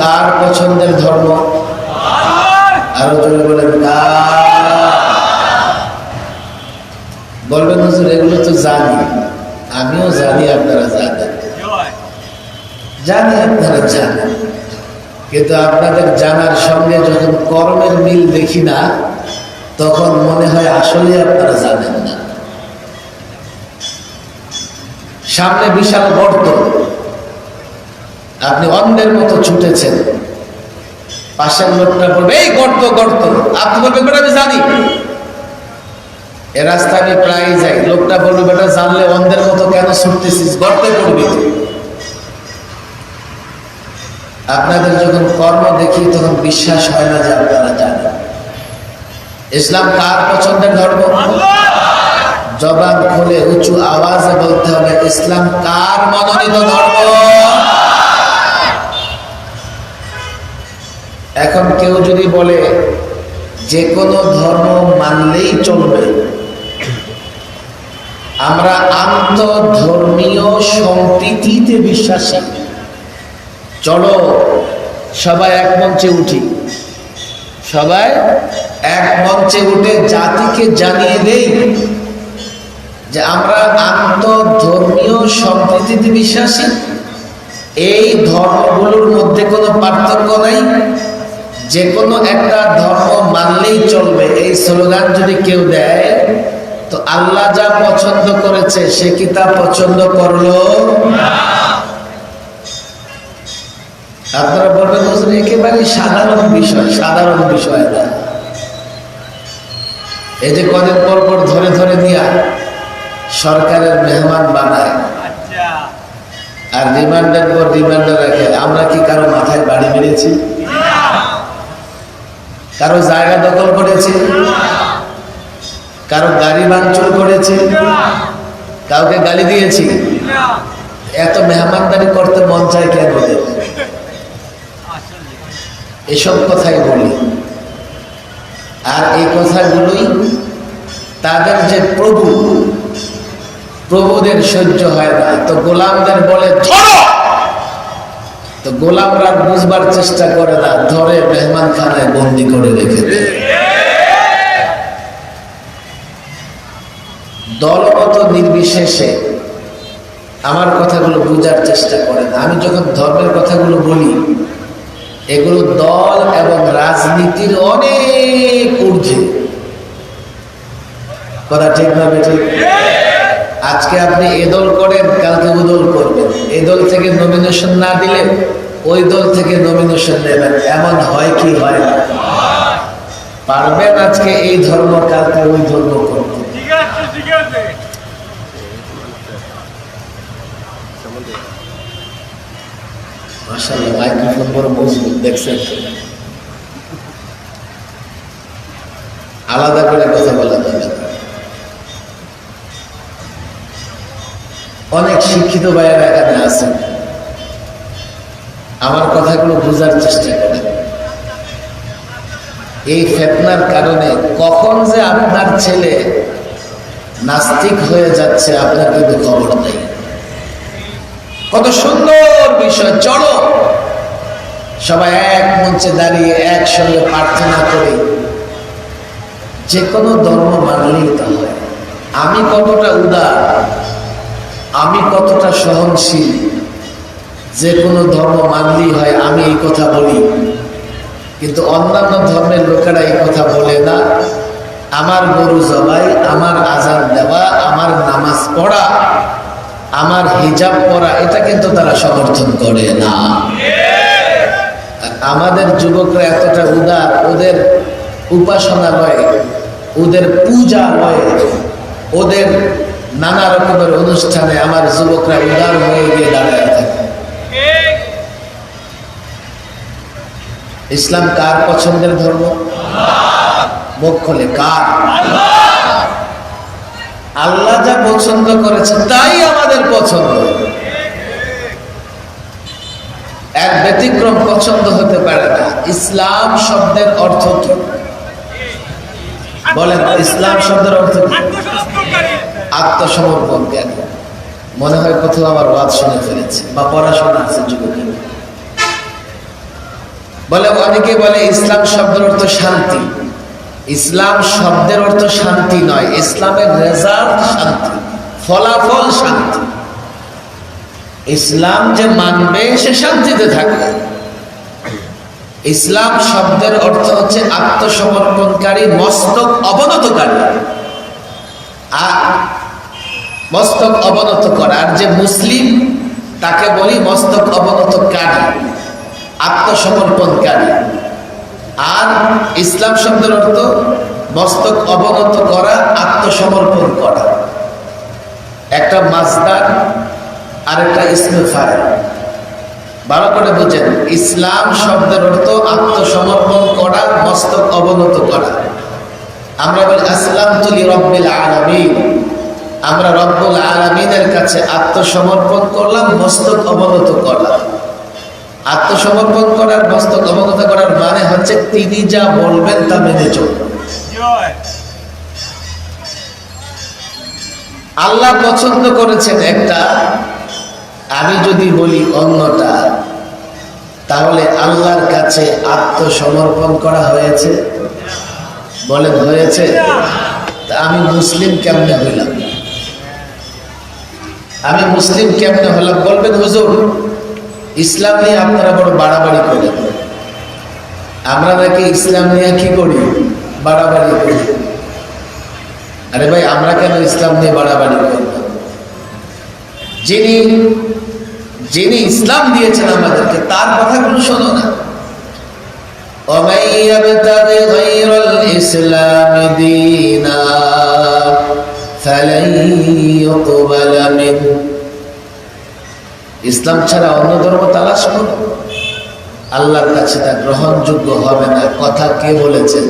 কার পছন্দের ধর্ম? আরো জোরে বলেন কার? বলবেন হুজুর এগুলো তো জানি, আমিও জানি, আপনারা জানেন, জানি আপনারা জানেন, কিন্তু আপনাদের জানার সঙ্গে যখন কর্মের মিল দেখি না, তখন মনে হয় আসলে আপনারা জানেন না। সামনে বিশাল গর্ত, আপনি অন্ধের মতো ছুটেছেন, পাশের লোকটা বলবে এই গর্ত গর্ত, আপনি বলবেন বেটা আমি জানি, এ রাস্তা আমি প্রায় যাই, লোকটা বলবে বেটা জানলে অন্ধের মতো কেন ছুটতেছিস, গর্তে পড়বি। আপনাদের যখন কর্ম দেখি তখন বিশ্বাস হয় না যে আপনারা জানেন। ইসলাম কার পছন্দের ধর্ম? জবান খুলে উঁচু আওয়াজে বলতে হবে ইসলাম কার মনোনীত ধর্ম? এখন কেউ যদি বলে যে কোনো ধর্ম মানলেই চলবে, আমরা আন্তঃধর্মীয় সম্প্রীতিতে বিশ্বাসী, চলো সবাই এক মঞ্চে উঠি, সবাই এক মঞ্চে উঠে জাতিকে জানিয়ে দেই যে আমরা আন্তঃধর্মীয় সম্প্রীতিতে বিশ্বাসী, এই ধর্মগুলোর মধ্যে কোনো পার্থক্য নাই, যে কোনো একটা ধর্ম মানলেই চলবে, এই স্লোগান যদি কেউ দেয় তো আল্লাহ যা পছন্দ করেছে সে কি তা পছন্দ করলো? আপনারা বলবেন হুজুর একেবারে সাধারণ বিষয়, সাধারণ বিষয় না। এই যে কদিন পর পর ধরে ধরে দিয়া সরকারের মেহমান বানায় আর রিমান্ডের পর রিমান্ডে রাখে, আমরা কি কারো মাথায় বাড়ি মেরেছি? কারো জায়গা দখল করেছি? কারো গাড়ি ভাঙচুর করেছি? কাউকে গালি দিয়েছি? এত মেহমানদারি করতে মন চায় কেন? এসব কথাই বলি, আর এই কথাগুলোই তাদের যে প্রভুদের সহ্য হয় না, তো গোলামদের বলে ধরো, তো গোলামরা বুঝবার চেষ্টা করে না, ধরে মেহমানখানায় বন্দি করে রেখে দেয়। দলগত নির্বিশেষে আমার কথাগুলো বোঝার চেষ্টা করেন। আমি যখন ধর্মের কথাগুলো বলি, এগুলো দল এবং রাজনীতির অনেক ঊর্ধ্বে, কথা ঠিক না বেঠিক? আজকে আপনি এ দল করেন, কালকে ও দল করবেন, এই দল থেকে নমিনেশন না দিলে ওই দল থেকে নমিনেশন নেবেন, এমন হয় কি হয় না? পারবেন আজকে এই ধর্ম, কালকে ওই ধর্ম করতে। মাশাআল্লাহ, মাইক্রোফোন বড় মজবুত, দেখছেন? আলাদা করে কথা বলা যাবে না। অনেক শিক্ষিত ভাইয়েরা এখানে আছেন, আমার কথাগুলো বোঝার চেষ্টা করেন। এই ফিতনার কারণে কখন যে আপনার ছেলে নাস্তিক হয়ে যাচ্ছে আপনার কিন্তু খবর নেই। কত সুন্দর বিষয়, চলো সবাই এক মঞ্চে দাঁড়িয়ে একসঙ্গে প্রার্থনা করি, যে কোনো ধর্ম মানলেই তা হয়। আমি কতটা উদার, আমি কতটা সহনশীল, যে কোনো ধর্ম মানলেই হয়, আমি এই কথা বলি। কিন্তু অন্যান্য ধর্মের লোকেরা এই কথা বলে না। আমার গরু জবাই, আমার আজান দেওয়া, আমার নামাজ পড়া, আমার হিজাব পরা, এটা কিন্তু তারা সমর্থন করে না। আমাদের যুবকরা এতটা উদার, ওদের উপাসনালয়ে, ওদের পূজালয়ে, ওদের নানা রকমের অনুষ্ঠানে আমার যুবকরা উদার হয়ে গিয়ে দাঁড়ায় থাকে। ইসলাম কার পছন্দের ধর্ম? মুখ খোলে কার? আল্লাহ যা পছন্দ করেছে তাই আমাদের পছন্দ। এক ব্যতিক্রম পছন্দ হতে পারে না। ইসলাম শব্দের অর্থ কি বলেন? ইসলাম শব্দের অর্থ কি? আত্মসমর্পণ জ্ঞান। মনে হয় কোথাও আমার ওয়াজ শুনে ফেলেছে বা পড়াশোনা আছে যুবকের। বলে অনেকে বলে ইসলাম শব্দের অর্থ শান্তি। ইসলাম শব্দের অর্থ শান্তি নয়, ইসলামের রেজাল্ট শান্তি, ফলাফল শান্তি। ইসলাম যে মানবে সে শান্তিতে থাকবে। ইসলাম শব্দের অর্থ হচ্ছে আত্মসমর্পণকারী, মস্তক অবনতকারী। আর মস্তক অবনত করা, আর যে মুসলিম তাকে বলি মস্তক অবনতকারী, আত্মসমর্পণকারী। আর ইসলাম শব্দের অর্থ মস্তক অবনত করা, আত্মসমর্পণ করা। একটা মাসদার আর একটা ইসমে ফাইল, ভালো করে বুঝেন। ইসলাম শব্দের অর্থ আত্মসমর্পণ করা, মস্তক অবনত করা। আমরা বলি আসলামতু লিরাব্বিল আলামিন, আমরা রব্বুল আলামিনের কাছে আত্মসমর্পণ করলাম, মস্তক অবনত করলাম। আত্মসমর্পণ করার, মস্তক অবনত করার মানে হচ্ছে তিনি যা বলবেন তা মেনে চলবেন। আল্লাহ পছন্দ করেছেন একটা, আমি যদি বলি অন্যটা, তাহলে আল্লাহর কাছে আত্মসমর্পণ করা হয়েছে? বলেন হয়েছে? তা আমি মুসলিম কেমনে হইলাম? আমি মুসলিম কেমনে হলাম? বলবেন হুজুর ইসলাম নিয়ে আপনারা বড় বাড়াবাড়ি করেন। আমরা নাকি ইসলাম নিয়ে কি করি? বাড়াবাড়ি করি। আরে ভাই, আমরা কেন ইসলাম নিয়ে বাড়াবাড়ি করব? যিনি ইসলাম দিয়েছেন আমাদেরকে, তার কথাগুলো শোনো না। وَمَن يَبْتَغِ غَيْرَ الْإِسْلَامِ دِينًا فَلَن يُقْبَلَ مِنْهُ। ইসলাম ছাড়া অন্য ধর্ম তালাশ করো, আল্লাহর কাছে তা গ্রহণযোগ্য হবে না। কথা কে বলেছেন?